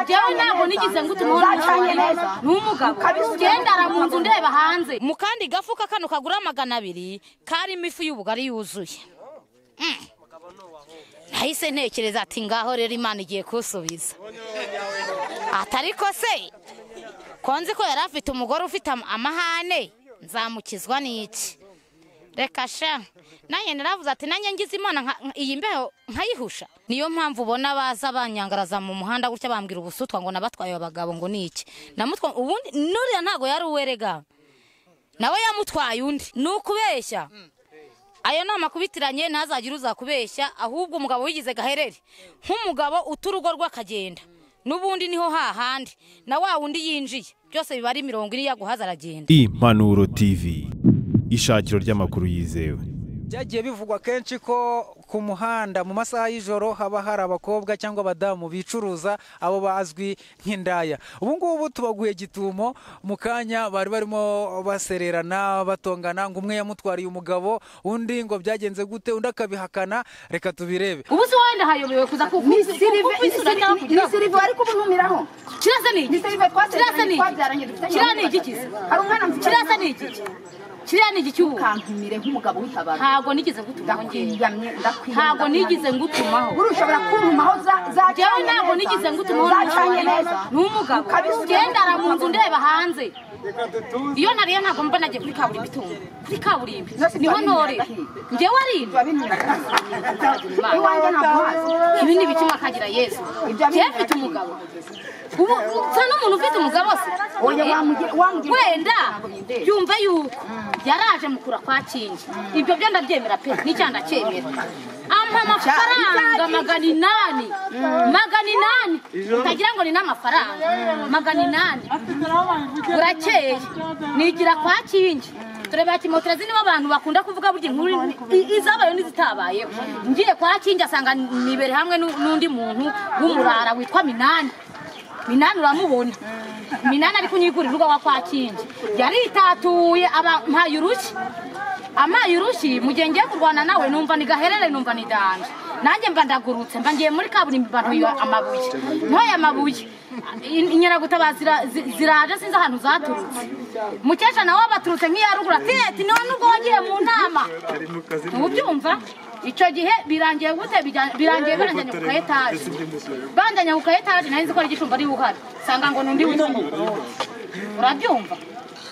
jewe ntabwo nigize ngutuma neza n'umugabo genda aramunzu ndeba hanze mu kandi gafuka kano kagura 200 kari imifu y'ubugari yuzuye nahise ntekereza ati ngaho rero Imana igiye kusubiza atariko se konzi ko yari afite umugore ufite amahane nzamukizwa n'iki reka sha nanye naravuze ati nanye ngize Imana iyi mbeho nkayihusha niyo mpamvu ubona baza banyangaraza mu muhanda gutya bambwira ubusutwa ngo nabatwaye abagabo ngo niki namutwa ubundi nuriya ntago yari uwerega nawe yamutwaye undi nukubeshya ayo nama kubitiranye ntazagira uzakubeshya ahubwo umugabo wigize gaherere nk'umugabo uturugo rw'akagenda nubundi niho hahandi na wa wundi yinjiye byose biba ari 20 yaguhaza aragenda. Impanuro TV ishakiro ry'amakuru yizewe. Byagiye bivugwa kenshi ko ku muhanda mu masaha y'ijoro haba hari abakobwa cyangwa abadamu bicuruza abo bazwi nk'indaya. Ubu ngubu tubaguye gitumo mu kanya bari barimo basererana batongana ngo umwe yamutwariye umugabo undi ngo byagenze gute undi akabihakana reka tubirebe. Ubu se wenda hayobewe kuza Nisirive ari kubumiraho. Kirasa ni Nisirive twabyaranye dufite. Kirani igikize. Hari umwana mfite. Kirasa ni iki? Kirani igicyubu kantumire nk'umugabo w'itabara. Ntago nigize ngutumaho ngiye. Ndakwiyamye. Ntago nigize ngutumaho. Urushobora kuntumaho za jewe ntago nigize ngutumaho neza. N'umugabo genda aramunzu ndeba hanze. Iyo nariye ntago mba nagiye kuri kaburimbo itungo. Kuri kaburimbo niho nore. Ngewe arindi. Iwanjye ntaguhaza. Ibi ni bikima kagira Yesu. Jewe mfite umugabo. Ubu sana umuntu ufite umugabo se. Oya wamugira. Wenda yumva yuko yaraje mukura kwa kingi. Ibyo byo ndabyemera pe n'icyanda cyemera. Amafaranga 800. Utagira ngo ni n'amafaranga 800. Urakeye nigira kwa kingi. Tureba Timotrazi nibo abantu bakunda kuvuga burya inkuru izabayo nizitabaye. Ngiye kwa kingi asanga nibere hamwe n'undi muntu w'umurara witwa Minani uramubona. Minani ari kunyigurira urugo kwa kingi. Yari itatuye amayurushi mugenge kurwana nawe numva ni gaherere numva ni danje. Nanjye mba ndagurutse mba ngiye muri kaburimbo bantu amabuye. Ntoya amabuye. Inyera gutabazira ziraje sinza ahantu zaturutse. Mukesha nawe baturutse nk'iyarugura ati none ubwo wagiye mu nama. Ubyumva? Ico gihe birangiye gute birangiye baranganya ku etaje. Bandanya ku etaje narinzi ko ari gicumba ari uhari. Sanga ngo nundi w'inzu. Urabyumva?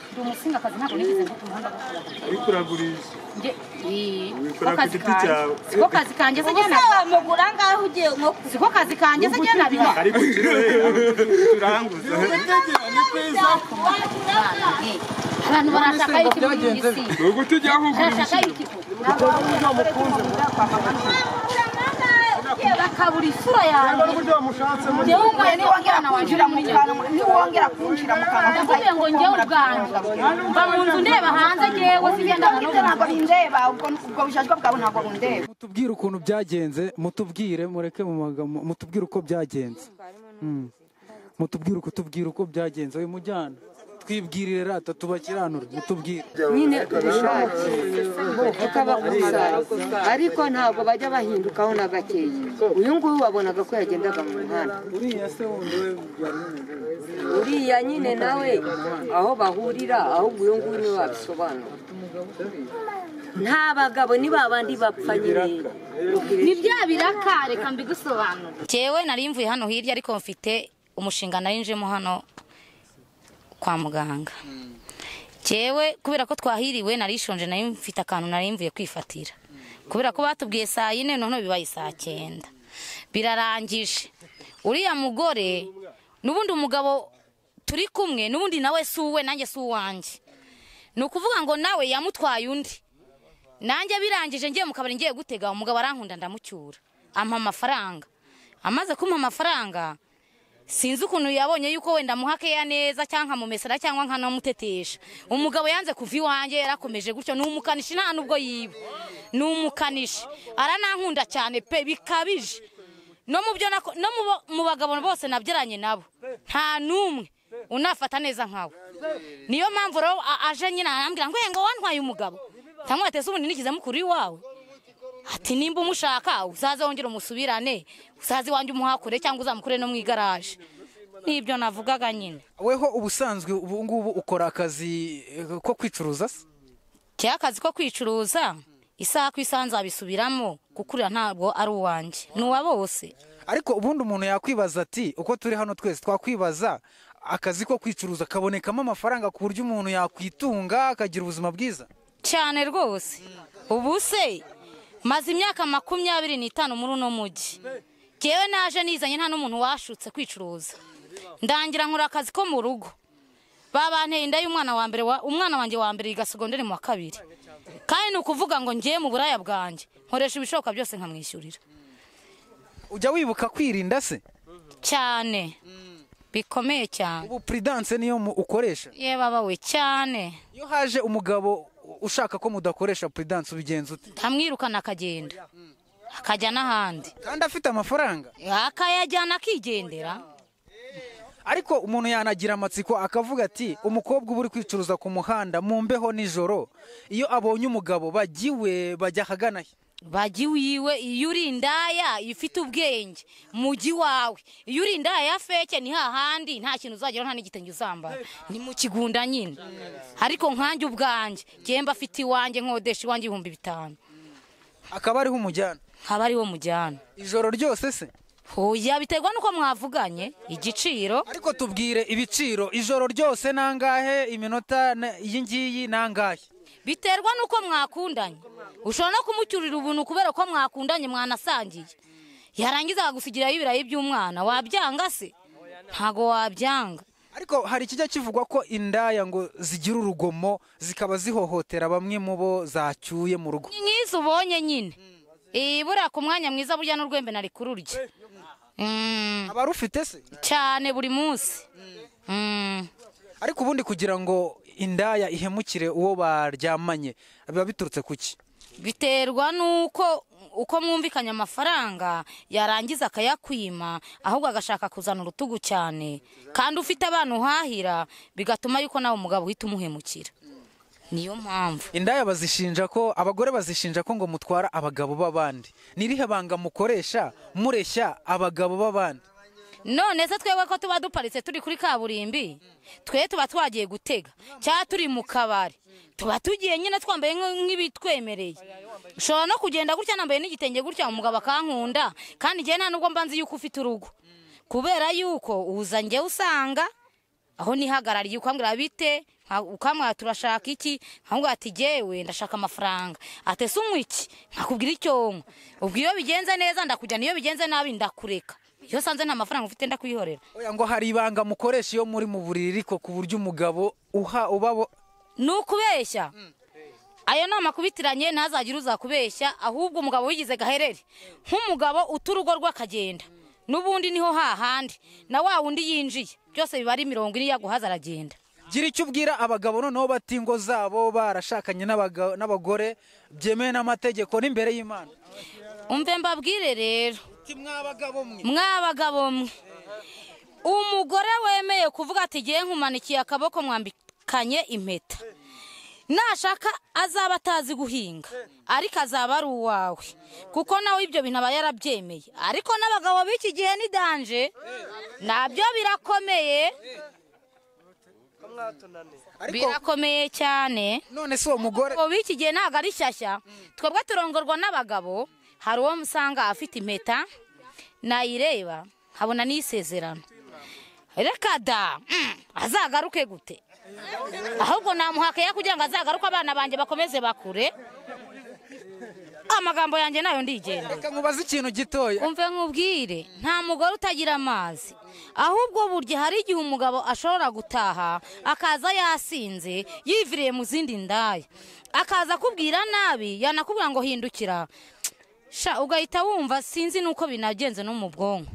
Ndi umusinga kazi ntabwo nigize ngo umuhanda gukora. Ariko uragurisha. Siko kazi kanje se jana mugura ngaho ugiye nko siko kazi kanje se jana biba. Ariko turanguza. Abantu barashaka iki by'isi. Ubu tujya Barashaka iki. Bakabura isura yawe. Ngewe umwe niwongera kwinjira mu kanwa niwongera kwinjira mu kanwa ndavuye ngo ngewe ubwanje mba mu nzu ndeba hanze ngewe sigenda ntabwo bindeba ubwo bishajwe bwabo ntabwo bundeba. Mutubwire ukuntu byagenze mutubwire mureke mu magambo mutubwire uko byagenze. Mutubwire uko byagenze uyu mujyana twibwirire rata tubakiranura mutubwire nyine ukabakuza ariko ntabwo bajya bahindukaho na gakeye. Uyu nguyu wabonaga ko yagendaga mu muhanda. Uriya nyine nawe aho bahurira ahubwo uyu nguyu niwe wabisobanura. Nta bagabo ni babandi bapfa nyine ni bya birakare kambi gusobanura. Jewe nari mvuye hano hirya ariko mfite umushinga narinjemo hano kwa muganga. Jewe kubera ko twahiriwe narishonje nari mfite akantu nari mvuye kwifatira. Kubera ko batubwiye saa 4 none bibaye saa 9. Birarangije. Uriya mugore nubundi umugabo turi kumwe nubundi nawe suwe nanjye suwanje. Nukuvuga ngo nawe yamutwaye undi. Nanjye birangije ngiye mu kabari ngiye gutega umugabo arankunda ndamucyura. Ampa amafaranga. Amaze kumpa amafaranga sinzi ukuntu yabonye yuko wenda muhake ya neza cyangwa mumesera cyangwa nkanamutetesha. Umugabo yanze kuva iwanjye yarakomeje gutyo n'umukanishi nta nubwo yiba. N'umukanishi aranankunda cyane pe bikabije. No mu byo no mu bagabo bose nabyeranye nabo nta numwe unafata neza nkawe. Niyo mpamvu ro aje nyina arambwira ngo wantwaye umugabo. Tamwatese ubundi nikize mukuru wawe. ati nimba umushaka uzaze wongere umusubirane uzaze wanjye umuhakure cyangwa uzamukure no mu igaraje. Nibyo navugaga nyine. Weho ubusanzwe ubu ngubu ukora akazi ko kwicuruza se? Cya akazi ko kwicuruza isaha ku isaha nzabisubiramo gukurira ntabwo ari uwanjye nuwa bose. Ariko ubundi umuntu yakwibaza ati uko turi hano twese twakwibaza akazi ko kwicuruza kabonekamo amafaranga ku buryo umuntu yakwitunga akagira ubuzima bwiza cyane rwose. Ubu se maze imyaka 25 muri uno mujyi. Jewe naje nizanye nta n'umuntu washutse kwicuruza. Ndangira nkora akazi ko mu rugo. Babanteye inda y'umwana wa mbere umwana wanje wa mbere yiga segonderi mu wa kabiri. Kandi nukuvuga ngo ngiye mu buraya bwanje nkoresha ibishoboka byose nkamwishyurira. Ujya wibuka kwirinda se? Cyane. Bikomeye cyane. Ubu prudence niyo ukoresha? Ye baba we cyane. Iyo haje umugabo ushaka ko mudakoresha prudence ubigenza ute? Ntamwirukana akagenda. Akajya n'ahandi. Kandi afite amafaranga? Akayajyana akigendera. Ariko umuntu yanagira amatsiko akavuga ati umukobwa uba uri kwicuruza ku muhanda mu mbeho nijoro iyo abonye umugabo bagiwe bajya hagana he? Bagiwiwe iyo uri indaya ifite ubwenge mugi wawe. Iyo uri indaya ya feke ni hahandi nta kintu uzagera nta n'igitenge uzambara. Ni mu kigunda nyine. Ariko nkanjye ubwanje gemba afite iwanjye nkodesha iwanjye 5,000. Akaba ariho umujyana? Haba ariho mujyana. Ijoro ryose se? Hoya biterwa nuko mwavuganye igiciro. Ariko tubwire ibiciro ijoro ryose nangahe iminota iyi ngiyi nangahe? Biterwa nuko mwakundanye. Ushobora no kumucyurira ubuntu kubera ko mwakundanye mwanasangiye. Yarangiza akagusigira ibirayi by'umwana wabyanga se? Ntago wabyanga. Ariko hari kijya kivugwa ko indaya ngo zigira urugomo zikaba zihohotera bamwe mu bo zacyuye mu rugo. Nkizo ubonye nyine. Buriya ku mwanya mwiza burya n'urwembe nari kururya. Abarufite se? Cyane buri munsi. Ariko ubundi kugira ngo indaya ihemukire uwo baryamanye biba biturutse kuki? Biterwa nuko uko mwumvikanya amafaranga yarangiza akayakwima ahubwo agashaka kuzana urutugu cyane kandi ufite abantu uhahira bigatuma yuko nawe umugabo uhita umuhemukira. Niyo mpamvu indaya bazishinja ko abagore bazishinja ko ngo mutwara abagabo b'abandi. Nirihe banga mukoresha mureshya abagabo b'abandi? None se twebwe ko tuba duparitse turi kuri kaburimbi twe tuba twagiye gutega cya turi mu kabari tuba tugiye nyine twambaye nk'ibitwemereye. Ushobora no kugenda gutya nambaye n'igitenge gutya umugabo akankunda kandi ngiye nta nubwo mbanzi yuko ufite urugo kubera yuko uza ngiye usanga aho nihagarariye ukambwira bite ukamwa turashaka iki nkambwira ati jewe ndashaka amafaranga atese umwiki nkakubwira icyo ubwo iyo bigenze neza ndakujya niyo bigenze nabi ndakureka. Iyo sanze nta mafaranga ufite ndakwihorera. Oya ngo hari ibanga mukoresha iyo muri mu buriri ko ku buryo umugabo ubabo nukubeshya. Ayo nama kubitiranye ntazagira uzakubeshya ahubwo umugabo wigize gaherere nk'umugabo uturugo rw'akagenda nubundi niho hahandi na wa wundi yinjiye byose bibari 20 yaguhaza aragenda. Gira icyo ubwira abagabo noneho batingo zabo barashakanye n'abagore byemewe n'amategeko n'imbere y'Imana. Umve mbabwire rero mwabagabo mwe umugore wemeye kuvuga ati giye nkumanikiye akaboko mwambikanye impeta nashaka azaba atazi guhinga ariko azaba ari uwawe kuko nawe ibyo bintu aba yarabyemeye. Ariko n'abagabo b'iki gihe ni danje nabyo birakomeye birakomeye cyane. None se umugore b'iki gihe ntago ari shyashya twebwe turongorwa n'abagabo. Hari uwo musanga afite impeta nayireba habona n'isezerano reka da azagaruke gute ahubwo namuhakeye kugira ngo azagaruke abana banje bakomeze bakure. Amagambo yanjye nayo ndigenda. Reka nkubaze ikintu gitoya. Umve nkubwire nta mugore utagira amazi ahubwo burya hari igihe umugabo ashobora gutaha akaza yasinze yiviriye mu zindi ndaya akaza kubwira nabi yanakubwira ngo hindukira ugahita wumva sinzi nuko binagenze no mu bwonko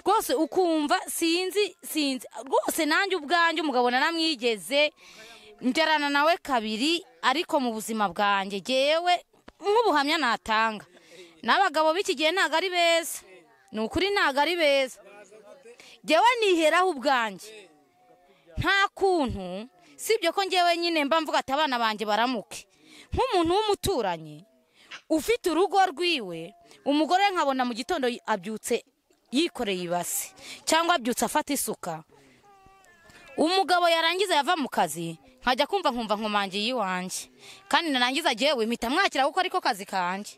rwose ukumva sinzi rwose nanjye ubwanjye umugabo naramwigeze ngerana nawe kabiri ariko mu buzima bwanjye jewe nk'ubuhamya natanga n'abagabo b'iki gihe ntago ari beza ni ukuri ntago ari beza. Jewe niheraho ubwanjye nta kuntu sibyo ko ngewe nyine mba mvuga ati abana banjye baramuke nk'umuntu w'umuturanyi ufite urugo rwiwe umugore nkabona mu gitondo abyutse yikoreye ibase cyangwa abyutse afata isuka, umugabo yarangiza yava mu kazi nkajya kumva nkomangiye iwanjye, kandi narangiza jewe mpita mwakira kuko ariko kazi kanjye,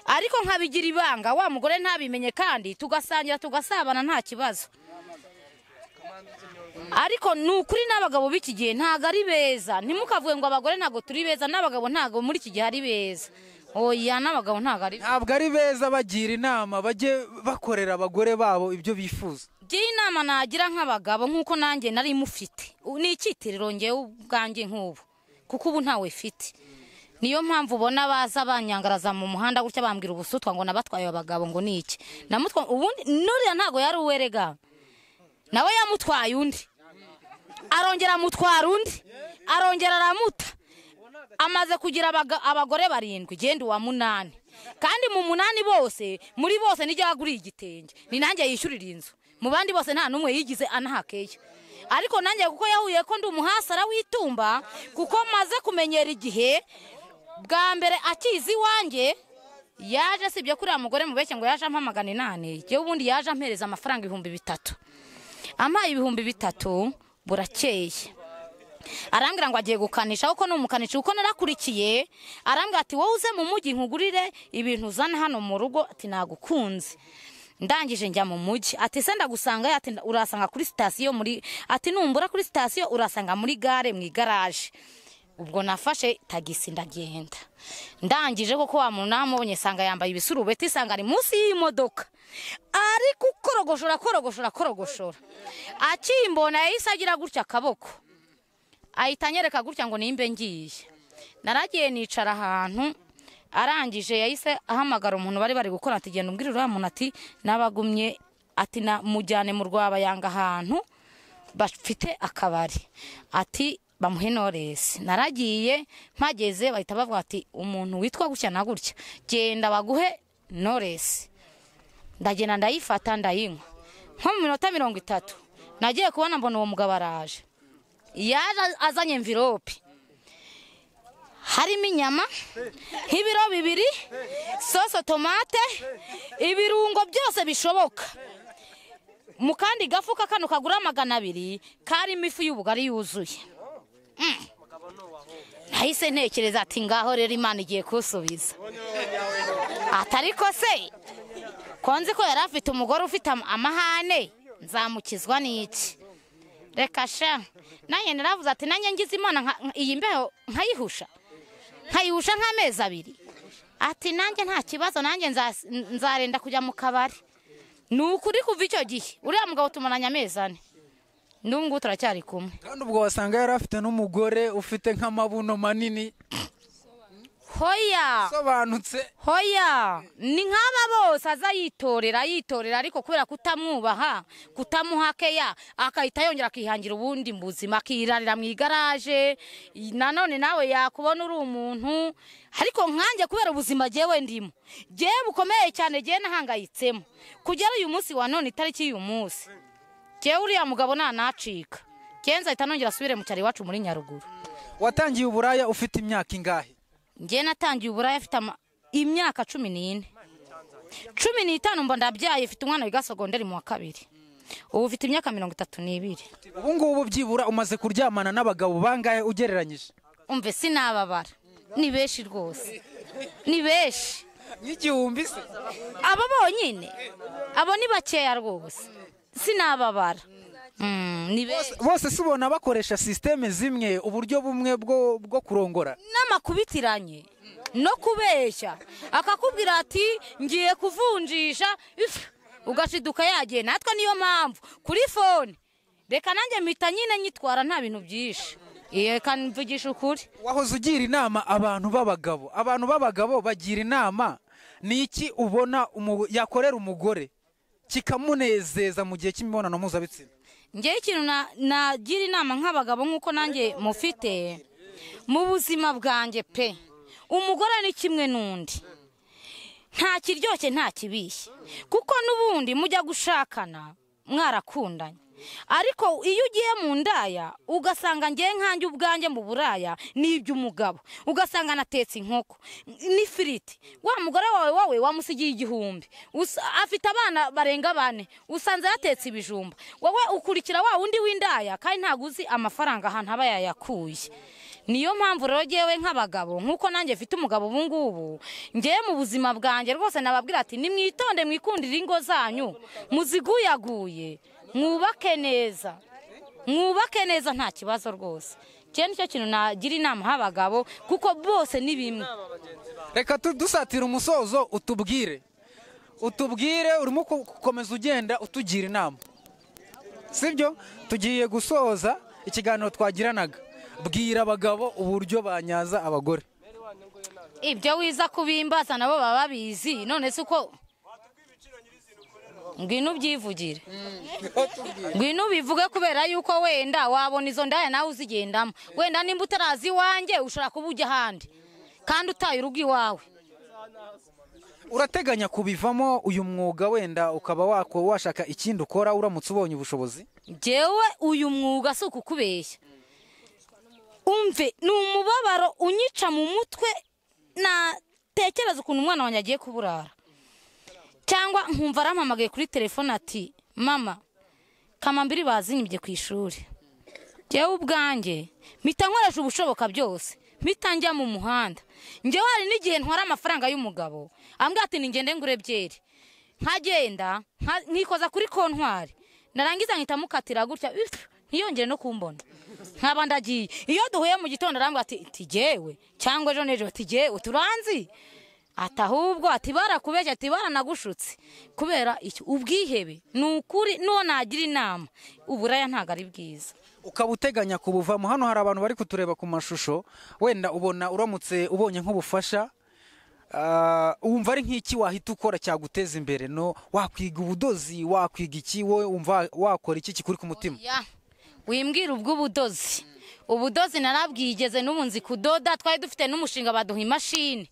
ariko nkabigira ibanga wa mugore ntabimenye, kandi tugasangira tugasabana nta kibazo. Ariko nukuri n'abagabo b'iki gihe ntago ari beza, ntimukavuge ngo abagore ntago turi beza, n'abagabo ntago muri iki gihe ari beza. Oya, n'abagabo ntago ari beza. Bagira inama bajye bakorera abagore babo ibyo bifuza. Gira inama nagira nk'abagabo nk'uko nanjye nari mufite, ni icyitiriro ngewe ubwanjye nk'ubu, kuko ubu ntawe fite. Niyo mpamvu ubona baza banyangaraza mu muhanda gutya bambwira ubusutwa ngo nabatwaye abagabo ngo niki. Namutwa ubundi nuriya ntago yari uwerega, nawe yamutwaye undi, arongera amutwara undi, arongera aramuta. Amaze kugira abagore 7, genda uwa 8, kandi mu 8 bose muri bose nijya aguriye igitenge, ni nanjye yishyurira inzu. Mu bandi bose nta numwe yigize anahakeye, ariko nanjye kuko yahuye ko ndi umuhasara w'itumba, kuko maze kumenyera igihe bwa mbere akizi wanjye yaje sibyo kuri amugore mubeshye ngo yaje ampamagana 8, je ubundi yaje ampereza amafaranga 3,000. Amaye 3,000 burakeye. Arambwira ngo agiye gukanisha uko n'umukanishi uko narakurikiye, arambwira ati wowe uze mu mujyi nkugurire ibintu uzana hano mu rugo, ati nagukunze. Ndangije njya mu mujyi, ati se ndagusanga, ati urasanga kuri station muri, ati numbura kuri station urasanga muri gare mu garage. Ubwo nafashe tagisi ndagenda. Ndangije koko wa muntu namubonye sanga yambaye ibisurubeti, sanga ari munsi y'imodoka, ari kukorogoshora. Akimbona yahise agira gutya akaboko, ahita anyereka gutya ngo nimbe ngiye. Naragiye nicara ahantu, arangije yahise ahamagara umuntu bari gukora, ati genda umbwirira wa muntu ati nabagumye, ati na mujyane mu Rwabayanga ahantu bafite akabari, ati bamuhe Knowless. Naragiye mpageze bahita bavuga ati umuntu witwa gutya na gutya genda baguhe Knowless. Ndagenda ndayifata ndayinywa, nko mu minota 30 nagiye kubona mbona uwo mugabo araje, yaje azanye envelope harimo inyama nk'ibiro 2, soso tomate, ibirungo byose bishoboka, mu kandi gafuka kano kagura 200 karimo ifu y'ubugari yuzuye. Nahise ntekereza ati ngaho rero Imana igiye kusubiza. Atariko se konzi ko yarafite umugore ufite amahane, nzamukizwa n'iki? Reka sha, nanjye naravuze ati nanjye ngize Imana iyi mbeho nkayihusha nk'amezi 2. Ati nanjye nta kibazo, nanjye nzarenda kujya mu kabari. Nukuri kuva icyo gihe uriya mugabo tumaranye amezi 4, ndungu turacyari kumwe. Kandi ubwo wasanga yarafite n'umugore ufite nk'amabuno manini. Hoya sobanutse, hoya ni nk'aba bose azayitorera ariko kubera kutamwubaha, kutamuhakeya, akahita yongera akihangira ubundi mbuzima, akirarira mu igaraje. Nanone nawe yakubona uri umuntu, ariko nkanjye kubera ubuzima jewe ndimo, jewe bukomeye cyane, jewe nahangayitsemo kugera uyu munsi wa none, itariki y'uyu munsi jewe uriya mugabo nacika, kenza ahita nongera asubire mu cyari wacu muri Nyaruguru. Watangiye uburaya ufite imyaka ingahe? Nge natangiye uburaya afite imyaka 14. 15 mbo ndabyaye, afite umwana wiga segonderi mu wa 2. Ubu ufite imyaka 32. Ubu ngubu byibura umaze kuryamana n'abagabo bangahe ugereranyije? Umve sinababara, ni beshi rwose, ni beshi n'igihumbi se. Abo bonyine abo ni bakeya rwose, sinababara. Bose subona bakoresha systeme zimwe, uburyo bumwe bwo kurongora, n'amakubitiranye no kubeshya, akakubwira ati ngiye kuvunjisha, ugashiduka yagiye. Natwe niyo mpamvu kuri phone reka nanjye mpita nyine nyitwara nta bintu byinshi, kandi mvugisha ukuri. Wahoze ugira inama abantu b'abagabo bagira inama, niki ubona yakorera umugore kikamunezeza mu gihe cy'imibonano mpuzabitsina? Ngiye ikintu nagira inama nk'abagabo nk'uko nanjye mufite mu buzima bwanjye pe, umugore ni kimwe n'undi, nta kiryoshye nta kibishye, kuko n'ubundi mujya gushakana mwarakundanye, ariko iyo ugiye mu ndaya ugasanga ngiye nkanjye ubwanjye mu buraya n'iby'umugabo ugasanga natetse inkoko n'ifiriti wa mugore wawe wamusigiye igihumbi afite abana barenga 4 usanze yatetse ibijumba wowe ukurikira wa undi w'indaya kandi ntago uzi amafaranga ahantu aba yayakuye. Niyo mpamvu rero jewe nk'abagabo nkuko nanjye mfite umugabo ubu ngubu ngiye mu buzima bwanjye rwose nababwira ati nimwitonde mwikundira ingo zanyu muziguyaguye mwubake neza nta kibazo rwose. Cyo nicyo kintu nagira inama h'abagabo kuko bose ni bimwe. Reka dusatira umusozo utubwire urimo gukomeza ugenda utugira inama, sibyo? Tugiye gusoza ikiganiro twagiranaga. Bwira abagabo uburyo banyaza abagore. Ibyo wiza kubimbaza nabo baba babizi, none se uko ngwino byivugire ngwino bivuge kubera yuko wenda wabona izo ndaya nawe uzigendamo, wenda nimba utarazi wanjye ushaka kubujya handi kandi utaye urugi iwawe. Urateganya kubivamo uyu mwuga wenda ukaba washaka ikindi ukora uramutse ubonye ubushobozi? Jewe uyu mwuga si ukukubeshya, umve ni umubabaro unyica mu mutwe, natekereza ukuntu umwana wanjye agiye kuburara cyangwa nkumva arampamagaye kuri telefone ati mama Kamambiri bazinyibye ku ishuri. Jewe ubwanjye mpita nkoresha ubushoboka byose, mpita njya mu muhanda. Njyewe hari n'igihe ntwara amafaranga y'umugabo ambwira ati ningende ngure byeri, nkagenda nkikoza kuri kontwari narangiza nkita mukatira gutya ntiyongere no kumbona nkaba ndagiye. Iyo duhuye mu gitondo arambwira ati jewe cyangwa ejo nejo ati jewe turanzi atahubwo ati barakubeshya ati baranagushutse kubera icyo ubwihebe. Nukuri no nagira inama uburaya ntago ari bwiza. Ukaba uteganya kubuvamo? Hano hari abantu bari kutureba ku mashusho, wenda ubona uramutse ubonye nk'ubufasha wumva ari nk'iki wahita ukora cyaguteza imbere? No wakwiga ubudozi, wakwiga iki, wowe umva wakora iki kikuri ku mutima? Wimbwira ubw'ubudozi. Ubudozi narabwigeze n'ubunzi kudoda, twari dufite n'umushinga baduha imashini.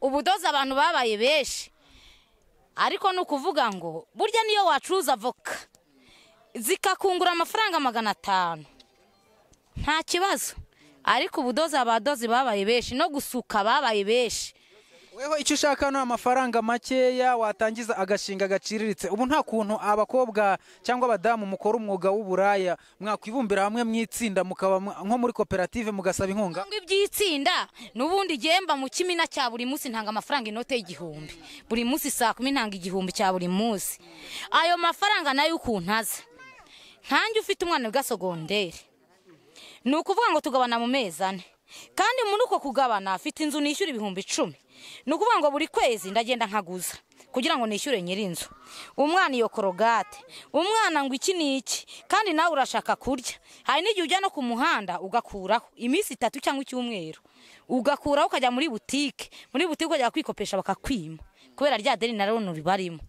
Ubudozi abantu babaye beshi, ariko nukuvuga ngo burya niyo wacuruza avoka zikakungura amafaranga 500 nta kibazo, ariko ubudozi abadozi babaye beshi no gusuka babaye beshi. Wewe icyo ushaka no amafaranga makeya watangiza agashinga gaciriritse. Ubu nta kuntu abakobwa cyangwa abadamu mukora umwuga w'uburaya mwakwibumbira hamwe mwitsinda mukaba nko muri koperative mugasaba inkunga? Ngo ibyitsinda nubundi gemba mu kimina cya buri munsi ntanga amafaranga inote y'igihumbi buri munsi, saa 10 ntanga igihumbi cya buri munsi. Ayo mafaranga nayo ukuntaza nkanjye ufite umwana w'gasogonderi nukuvuga ngo tugabana mu mezi 4, kandi muri uko kugabana afite inzu nishyura 10,000. Nukuvuga ngo buri kwezi ndagenda nkaguza kugira ngo nishyure nyirinzu. Umwana iyo korogate, umwana ngo iki niki, kandi nawe urashaka kurya. Hari n'igihe ujya no ku muhanda ugakuraho iminsi 3 cyangwa icyumweru, ugakuraho ukajya muri butike ukajya kwikopesha bakakwima kubera rya deni na rone ribarimo.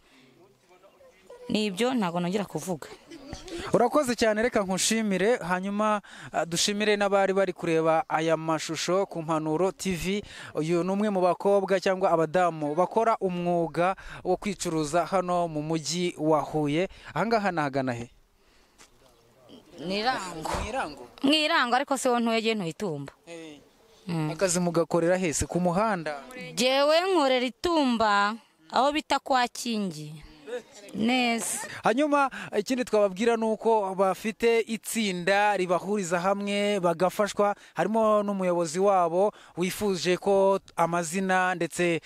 Nibyo ntago nongera kuvuga. Urakoze cyane, reka nkushimire, hanyuma dushimire n'abari bari kureba aya mashusho ku Mpanuro TV. Uyu ni umwe mu bakobwa cyangwa abadamu bakora umwuga wo kwicuruza hano mu mujyi wa Huye. Ahangaha nagana he? Mwirango ariko se wontuye je ntuyitumba. Akazi mugakorera hese ku muhanda? Jewe nkorera itumba aho bita kwa Kingi. Neza. Hanyuma ikindi twababwira nuko bafite itsinda ribahuriza hamwe bagafashwa. Harimo n'umuyobozi wabo wifuje ko amazina ndetse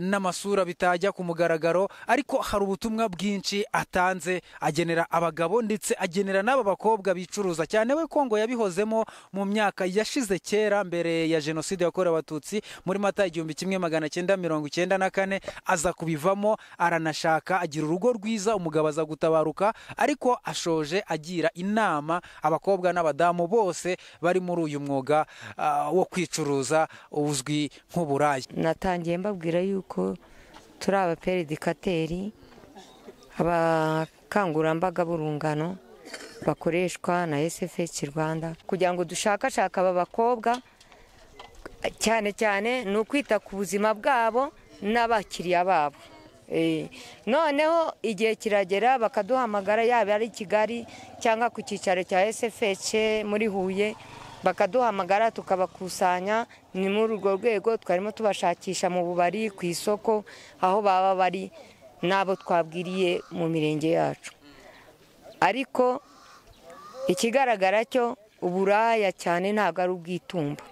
n'amasura bitajya ku mugaragaro, ariko hari ubutumwa bwinshi atanze agenera abagabo ndetse agenera n'aba bakobwa bicuruza cyane. We Kongo yabihozemo mu myaka yashize kera mbere ya jenoside yakorewe Abatutsi muri Mata 1994, aza kubivamo aranashaka agira urugo rwiza, umugabo aza gutabaruka, ariko ashoje agira inama abakobwa n'abadamu bose bari muri uyu mwuga wo kwicuruza uzwi nk'uburaya. Natangiye mbabwira yuko turi abaperedikateri, abakangurambaga b'urungano bakoreshwa na SFH Rwanda kugira ngo dushakashaka aba bakobwa, cyane cyane ni ukwita ku buzima bwabo n'abakiriya babo. noneho igihe kiragera bakaduhamagara yaba ari Kigali cyangwa ku cyicaro cya SFH muri Huye bakaduhamagara tukabakusanya. Ni muri urwo rwego twarimo tubashakisha mu bubari, ku isoko, aho baba bari n'abo twabwiriye mu mirenge yacu. Ariko ikigaragara cyo uburaya cyane ntabwo ari ubwitumba.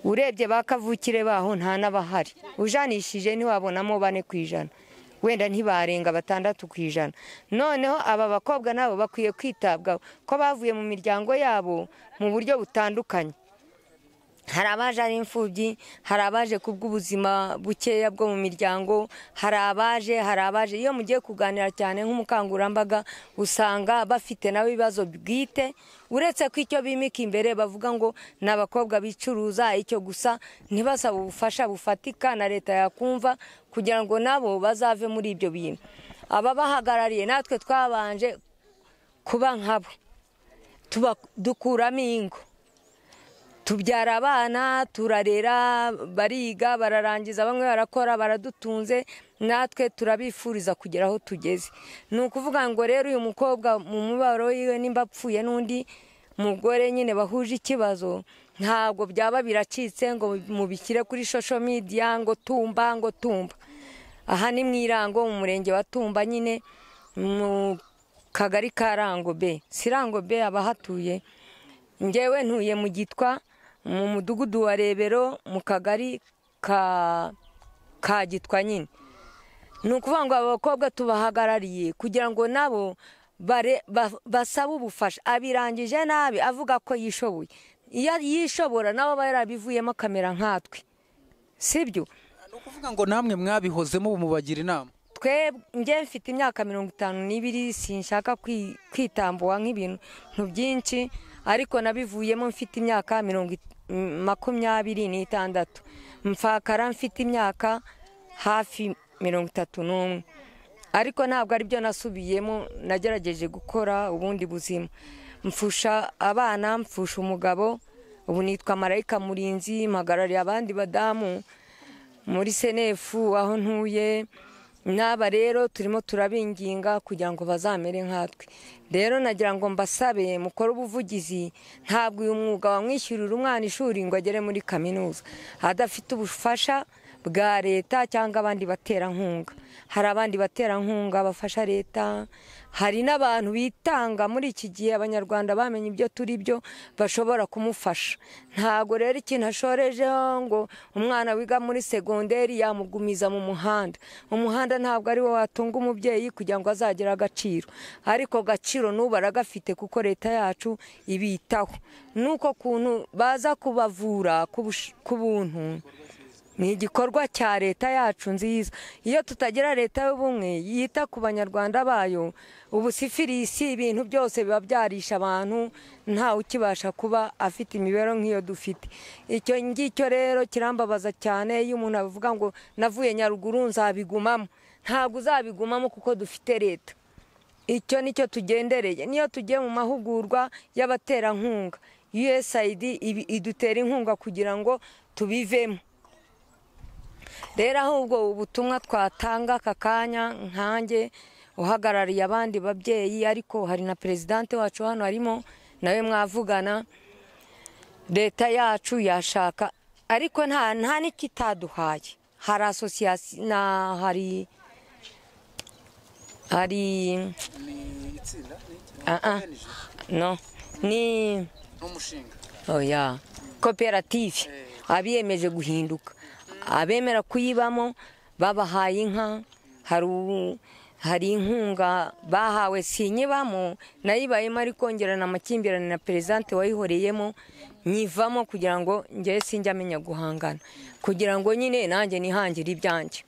Urebye bakavukire baho nta n'abahari, ujanishije ntiwabonamo 4%, wenda ntibarenga 6%. Noneho aba bakobwa nabo bakwiye kwitabwaho ko bavuye mu miryango yabo mu buryo butandukanye. Hari abaje ari imfubyi, hari abaje kubw'ubuzima bukeya bwo mu miryango, hari abaje iyo mugiye kuganira cyane nk'umukangurambaga usanga bafite nawe ibibazo bwite, uretse ko icyo bimika imbere bavuga ngo n'abakobwa bicuruza icyo gusa, ntibasaba ubufasha bufatika na leta yakumva kugira ngo nabo bazave muri ibyo bintu. Aba bahagarariye natwe twabanje kuba nkabo, dukuramo ingo, tubyara abana, turarera, bariga, bararangiza, bamwe barakora, baradutunze, natwe turabifuriza kugera aho tugeze. Ni ukuvuga ngo rero uyu mukobwa mu mubaro yiwe nimba apfuye n'undi mugore nyine bahuje ikibazo, ntabwo byaba biracitse ngo mubishyire kuri social media ngo tumba. Aha ni mwirango mu murenge wa Tumba nyine mu kagari ka Rango B. Sirango B abahatuye. Ngewe ntuye mu Gitwa mu mudugudu wa Rebero mu kagari ka Gitwa nyine. Ni ukuvuga ngo abakobwa tubahagarariye kugira ngo nabo basaba ubufasha. Abirangije nabi avuga ko yishoboye, iyo yishobora nabo barabivuyemo kamera nkatwe, sibyo? Ni ukuvuga ngo namwe mwabihozemo mubagira inama. Nge mfite imyaka 52, sinshaka kwitambuwa nk'ibintu byinshi, ariko nabivuyemo mfite imyaka 26, mfakara mfite imyaka hafi 31, ariko ntabwo ari byo nasubiyemo. Nagerageje gukora ubundi buzima, mfusha abana, mfusha umugabo. Ubu nitwa Marayika Murinzi, mpagarariye abandi badamu muri senefu aho ntuye. N'aba rero turimo turabinginga kugira ngo bazamere nkatwe. Rero nagira ngo mbasabe mukore ubuvugizi. Ntabwo uyu mwuga wamwishyurira umwana ishuri ngo agere muri kaminuza adafite ubufasha bwa leta cyangwa abandi baterankunga. Hari abandi baterankunga bafasha leta, hari n'abantu bitanga muri iki gihe. Abanyarwanda bamenye ibyo turi byo bashobora kumufasha. Ntago rero ikintu ashorejeho ngo umwana wiga muri segonderi yamugumiza mu muhanda. Umuhanda ntabwo ari wo watunga umubyeyi kugira ngo azagire agaciro, ariko gaciro n'ubu aragafite kuko leta yacu ibitaho. Nuko kuntu baza kubavura ku buntu ni igikorwa cya leta yacu nziza. Iyo tutagira leta y'ubumwe yita ku banyarwanda bayo, ubusifirisi, ibintu byose biba byarisha abantu, ntawe ukibasha kuba afite imibereho nk'iyo dufite. Icyo ngicyo rero kirambabaza cyane iyo umuntu avuga ngo navuye Nyaruguru nzabigumamo. Ntabwo uzabigumamo kuko dufite leta. Icyo nicyo tugendereye. Niyo tugiye mu mahugurwa y'abaterankunga, USAID idutera inkunga kugira ngo tubivemo. Rero ahubwo ubutumwa twatanga aka kanya nkanjye uhagarariye abandi babyeyi, ariko hari na presidente wacu hano harimo, nawe mwavugana. Leta yacu yashaka, ariko nta n'ikitaduhaye. Hari association hari no ni umushinga oya koperative abiyemeje guhinduka, abemera kuyibamo babahaye inka. Hari inkunga bahawe sinyibamo, nayibayemo ariko ngerana amakimbirane na presidente wayihoreyemo nyivamo kugira ngo ngiye sinjya amenya guhangana, kugira ngo nyine nanjye nihangire ibyanjye.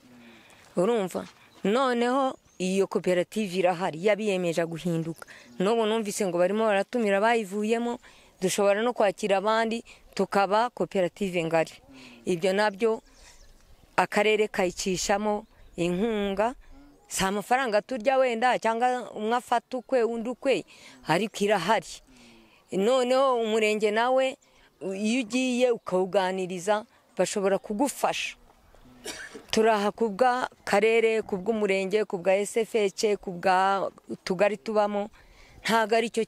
Urumva? Noneho iyo koperative irahari yabiyemeje guhinduka. N'ubu numvise ngo barimo baratumira bayivuyemo, dushobora no kwakira abandi tukaba koperative ngari. Ibyo nabyo akarere kayicishamo inkunga, si amafaranga turya wenda cyangwa umwe afata ukwe undi ukwe, ariko irahari. Noneho umurenge nawe iyo ugiye ukawuganiriza bashobora kugufasha. turaha kubwa karere kubwa umurenge kubwa SFH kubwa tugari tubamo ntago ari cyo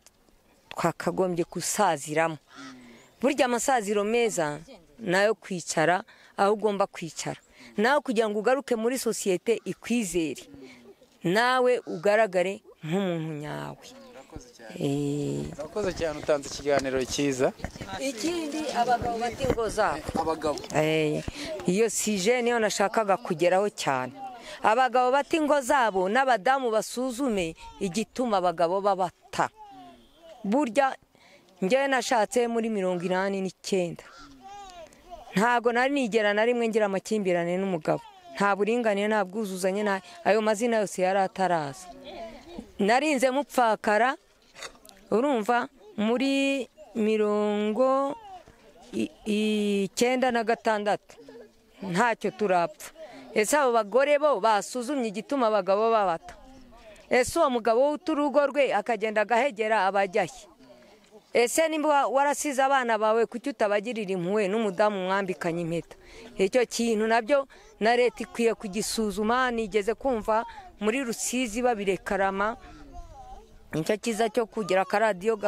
twakagombye kusaziramo. Burya amasaziro meza nayo kwicara aho ugomba kwicara nawe kugira ngo ugaruke muri sosiyete ikwizere nawe ugaragare nk'umuntu nyawe. Urakoze cyane utanze ikiganiro cyiza. Ikindi abagabo bati ngo zabo Abagabo iyo sije niyo nashakaga kugeraho cyane. Abagabo bati ngo zabo n'abadamu basuzume igituma abagabo babata. Burya njye nashatse muri 89 ntago nari nigera na rimwe ngira amakimbirane n'umugabo, nta buringanire nta bwuzuzanye ayo mazina yose yari ataraza. Narinze mupfakara urumva muri 96 ntacyo turapfa. Ese abo bagore bo basuzumye igituma abagabo babata? Ese uwo mugabo w'uturugo rwe akagenda agahegera abajyahe? Ese nimba warasize abana bawe kuki utabagirira impuhwe n'umudamu mwambikanye impeta? Icyo kintu nabyo na leta ikwiye kugisuzuma. Nigeze kumva muri Rusizi babirekarama nicyo kiza cyo kugira akaradiyo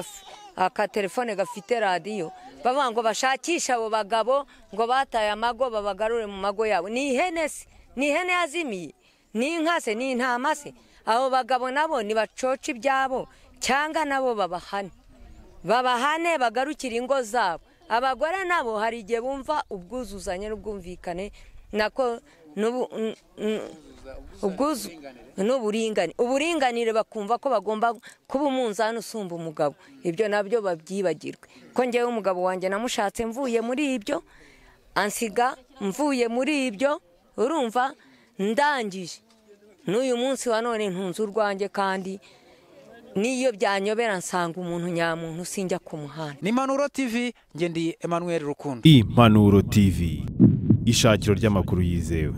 aka telefone gafite radiyo bavuga ngo bashakisha abo bagabo ngo bataye amago babagarure mu mago yabo. Ni ihene se? Ni ihene yazimiye? Ni inka se? Ni intama se? Abo bagabo nabo nibacoca ibyabo cyangwa nabo babahane bagarukira ingo zabo. Abagore nabo hari igihe bumva ubwuzuzanye n'ubwumvikane nako uburinganire bakumva ko bagomba kuba umunzani usumba umugabo. Ibyo nabyo babyibagirwe ko njyewe umugabo wanjye namushatse mvuye muri ibyo ansiga mvuye muri ibyo urumva ndangije n'uyu munsi wa none ntunze urwanjye kandi niyo byanyobera nsanga umuntu nyamuntu sinjya ku muhanda. Ni Impanuro TV nge ndi Emmanuel Rukundo. Impanuro TV ishakiro ry'amakuru yizewe.